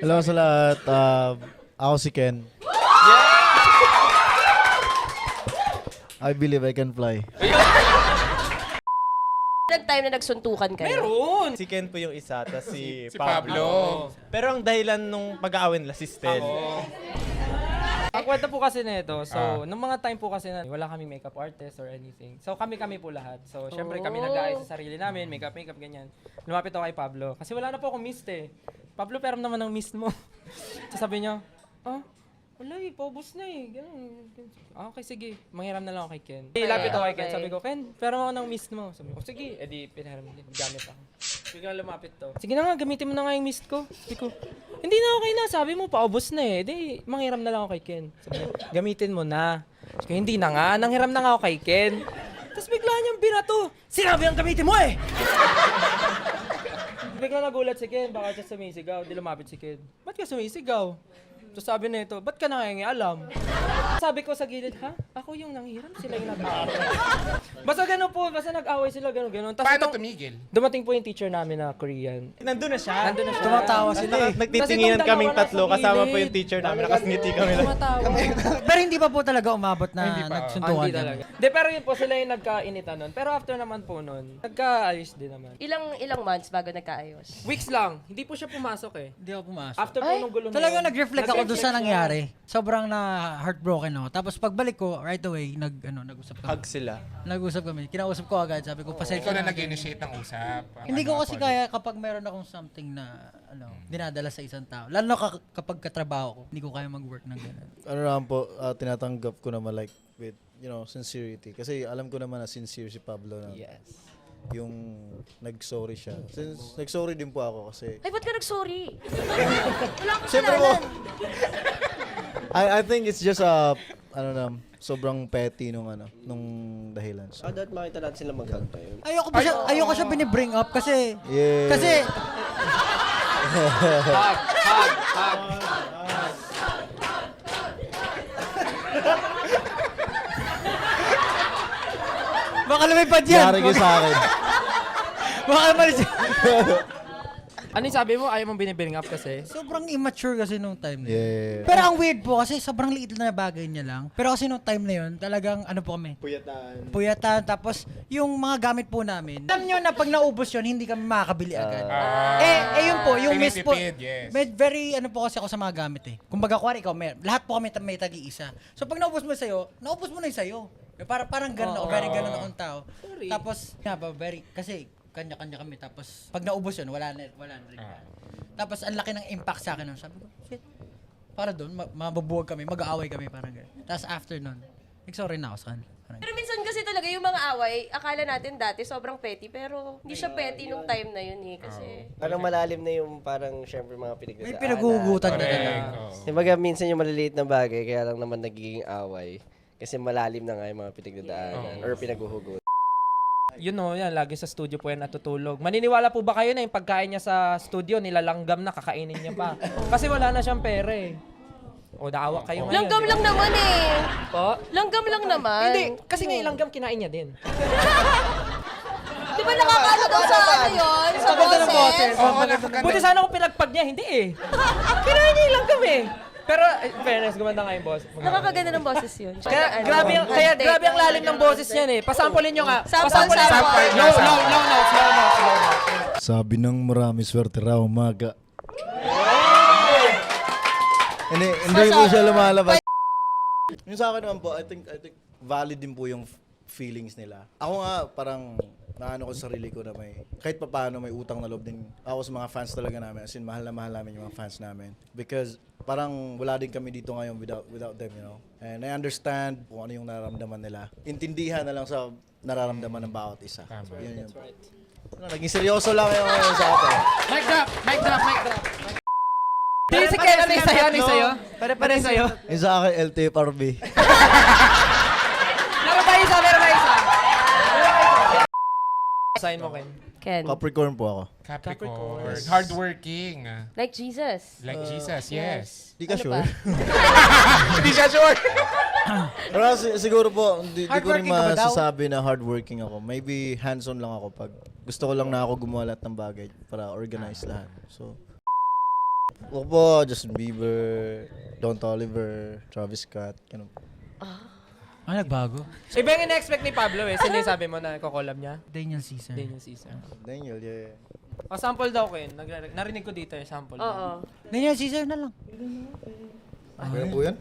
Hello sa lahat. Ako si Ken. I believe I can fly. Nag-time na nagsuntukan kayo? Meron! Si Ken po yung isa, tapos si Si Pablo. Pablo. Pero ang dahilan nung pag-aawin nila si Stel. Ang kwento po kasi nito, so, nung mga time po kasi na wala kaming makeup artist or anything. So, kami po lahat. So, syempre kami nag-aayos sa sarili namin, makeup, ganyan. Lumapit ako kay Pablo. Kasi wala na po akong mist eh. Pablo, peram naman ang mist mo. So, sabi niya, wala eh, paubos na eh. Ganun. Okay, sige. Manghiram na lang ako kay Ken. Lapit ako kay Ken. Sabi ko, Ken, pero ako ng mist mo. Sabi ko, sige. Eh di, pinahiram din. Gamit ako. Biglang lumapit to. Sige na nga, gamitin mo na nga yung mist ko. Sabi ko, hindi na okay na. Sabi mo, paubos na eh. Di, manghiram na lang ako kay Ken. Sabi ko, gamitin mo na. Sabi ko, hindi na nga. Nanghiram na nga ako kay Ken. Tapos bigla niyang binato. Sinabi ang gamitin mo eh! Bigla nagulat si Ken, baka siya sumisigaw. Di lumapit si Ken. Ba't ka sumisigaw? So sabi nito, ba't ka nangingialam? Sabi ko sa gilid, ha? Ako yung nanghiram, sila yung nag-aaway. Basta gano'n po, basta nag-away sila, gano'n. Paano tumigil? Dumating po yung teacher namin na Korean. Nandun na siya. Nandun na siya. Tumatawa sila eh. Nagtitinginan Kasi kaming itong tatlo, dalawa nasa kasama po gilid. yung teacher namin, nakasngiti kami lang. Tumatawa. Pero hindi pa po talaga umabot na Hindi pa. nagsuntukan. Hindi talaga. De, pero yun po, sila yung nagkainitan nun. Pero after naman po nun, nagkaayos din naman. Ilang months bago nagkaayos? Weeks lang. Hindi po siya pumasok eh. Hindi ako pumasok. After po nung gulo na Talagang yun, nag-reflect ako doon sa siya. nangyari. Sobrang na heartbroken ako. Tapos pagbalik ko, right away, nag-usap kami. Hug sila. Nag-usap kami. Kinausap ko agad. Sabi ko, pasensya Ikaw na na. nag-initiate ng usap. Hindi ko kasi kaya kapag meron akong something na dinadala sa isang tao. Lalo na kapag katrabaho ko, hindi ko kaya mag-work ng gano'n. Ano naman po, tinatanggap ko naman like with, sincerity. Kasi alam ko naman na sincere si Pablo na Yes. yung nag-sorry siya. Since nag-sorry din po ako kasi Ay, ba't ka nag-sorry? Wala akong siyempre po, kasalanan. I think it's just sobrang petty nung dahilan. So, Dapat makita natin sila mag-hug pa yun. Ayoko siya binibring up kasi yeah. kasi baka lumipad yan. Yari ka sa akin. Baka malis. Ano yung sabi mo? Ayaw mong binibiring up kasi? Sobrang immature kasi nung time na yun. Yeah. Pero ang weird po kasi sobrang liit na bagay niya lang. Pero kasi nung time na yun, talagang ano po kami. Puyatan. Tapos yung mga gamit po namin. Alam nyo na pag naubos yun, hindi kami makakabili agad. Yun po, yung miss po. Tinitipid, yes. Very ano po kasi ako sa mga gamit eh. Kumbaga kuwari ikaw, lahat po kami may tagi-isa. So pag naubos mo sa'yo, naubos mo na yung sa'yo. Parang ganun ako, very ganun akong tao. Sorry. Tapos, kasi kanya-kanya kami. Tapos, pag naubos yun, wala na rin. Tapos, ang laki ng impact sa akin. Sabi ko, shit, para doon, mababuwag kami, mag-aaway kami, parang gano'n. Tapos, after nun, nag-sorry na ako sa kanila. Pero minsan kasi talaga yung mga away, akala natin dati sobrang petty, pero hindi siya petty nung time na yun eh. Kasi, Parang malalim na yung parang syempre mga pinagdadaanan. May pinagugutan ka na lang. Kumbaga minsan yung maliliit na bagay, kaya lang naman nagiging away. Kasi malalim na nga yung mga pinagdadaanan or pinaguhugot. Yun o, yan. Lagi sa studio po yan natutulog. Maniniwala po ba kayo na yung pagkain niya sa studio, nilalanggam na, kakainin niya pa? Kasi wala na siyang pera eh. O, naawa kayo ngayon. langgam lang naman eh. Po? Langgam lang naman. Hindi, kasi nga ilanggam kinain niya din. Di ba nakakano daw sa ano yun? Sa boses? Buti sana kung pinagpag niya, hindi eh. Kinain niya ilanggam eh. Pero, fairness, gumanda nga yung boss. Nakakaganda ng boses yun. Kaya grabe ang lalim ng boses niyan eh. Pasampulin nyo nga. Sample. Low notes. Sabi ng marami swerte raw umaga. Hindi po siya lumalabas. Yung sa akin naman po, I think valid din po yung feelings nila. Ako nga parang naano ko sa sarili ko na kahit papaano may utang na loob din ako sa mga fans talaga namin. As in, mahal na mahal namin yung mga fans namin. Because parang wala din kami dito ngayon without them, And I understand kung ano yung nararamdaman nila. Intindihan na lang sa nararamdaman ng bawat isa. So, yun. Naging seryoso lang yung sa atin. Mic drop. Hindi si Ken, ano yung sa'yo? Pare sa'yo. Yung sa akin, LTFRB. Meron ba isa? Sign mo, Ken. Ken. Capricorn po ako. Capricorn. Hardworking. Like Jesus. Like Jesus, yes. Di ka Ano sure? ba? Hindi siya sure. Pero siguro po, di ko rin Hardworking ka ba daw? masasabi na hardworking ako. Maybe hands-on lang ako pag gusto ko lang na ako gumawa lahat ng bagay para organize lahat. So, Ako po, Justin Bieber, Don Toliver, Travis Scott, ganun. Nagbago? Iba yung in-expect ni Pablo eh. Sino yung sabi mo na ko-collab niya? Daniel Caesar. Daniel Caesar. Daniel, yeah. O, sample daw ko yun. Narinig ko dito eh, sample. Oo. Daniel Caesar na lang. Ganun po yan?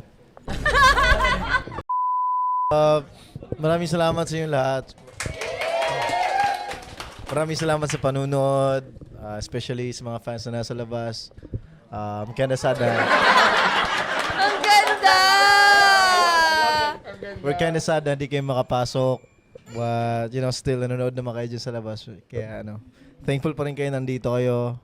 Maraming salamat sa inyo lahat. Maraming salamat sa panunood, especially sa mga fans na nasa labas. Kinda sad na. Ang ganda! We're kinda sad na hindi kayo makapasok. But, still nanonood naman kayo dyan sa labas. Kaya, thankful pa rin kayo nandito kayo.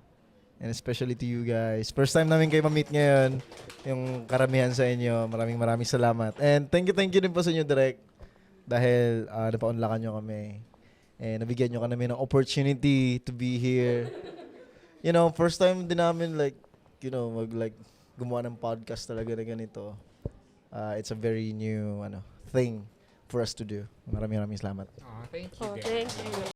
And especially to you guys. First time namin kayo ma-meet ngayon. Yung karamihan sa inyo. Maraming salamat. And thank you din po sa inyo, Direk. Dahil napaunlakan nyo kami. And nabigyan nyo kami ng opportunity to be here. First time din namin gumawa ng podcast talaga na ganito. It's a very new thing for us to do. Maraming salamat. Thank you. Oh, thank you.